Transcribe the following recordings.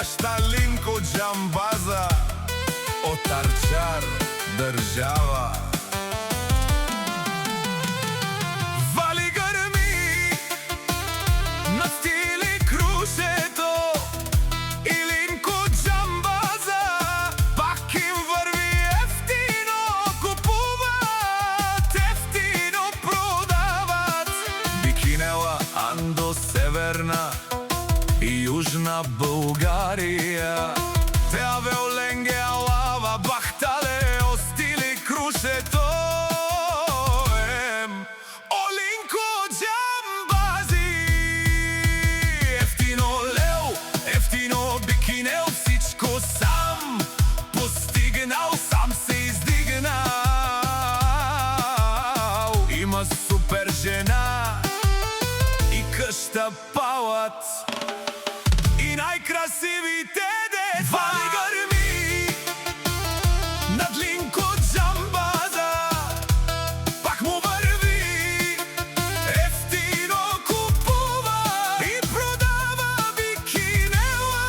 нашта Линко Џамбаза, отарчар држава. Вали грми на стили крушето и Линко Џамбаза пак им върви ефтино, купуват, ефтино продават. Бикинела Андо, Северна и Южна България, Теаве Оленге Алава бахтале о стили крушето. Олинко Џамбази, ефтино лео, ефтино бикинел, всичко сам постигнал, сам се издигнал. Има супер жена и къща палат и най-красивите деца. Вали гърми над Линко Џамбаза, пак му върви ефтино, купува и продава бикинела.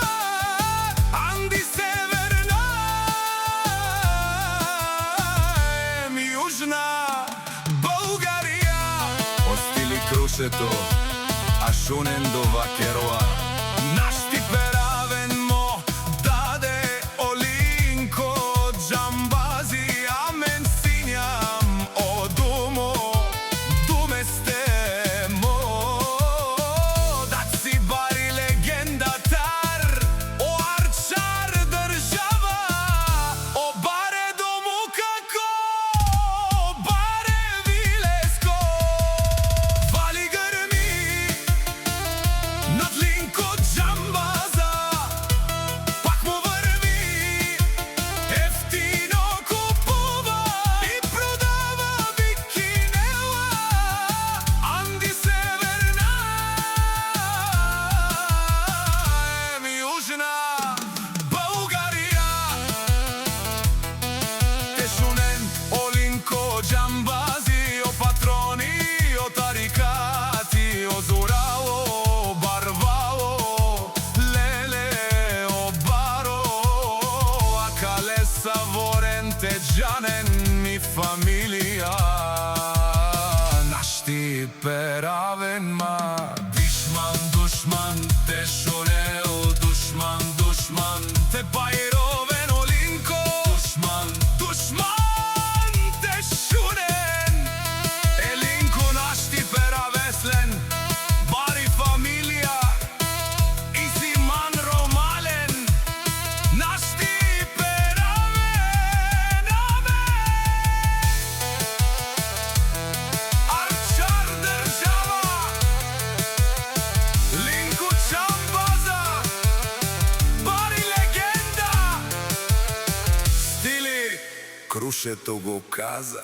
Анди, Северна Южна България, остили крушето, а шунен до вакероа. Наш ти перавен мо даде Олинко Џамбази, амен синям о думо, думе сте мо. Дат си бари легендатар, о арчар држава, о баре дому како, о баре вилеско. Вали грми над Линко Џамбаза, пак му върви ефтино, купува и продава бикинела. Анди, Северна Южна България, те шунен Олинко Џамбази, о патрони, о тарикати, о зорало, барвало, леле, о баро, а кале саворенте джанен ми фамилия. Наш ти перавен ма дишман, душман, те шунел, душман, душман, те пайровен Олинко, душман, душман, те шунен. Елинко наш ти перавеслен, бари фамилия, и си ман ромален. Наш ти перавен, арчар држава, Линко Џамбаза, бари легенда, стили крушето го каза.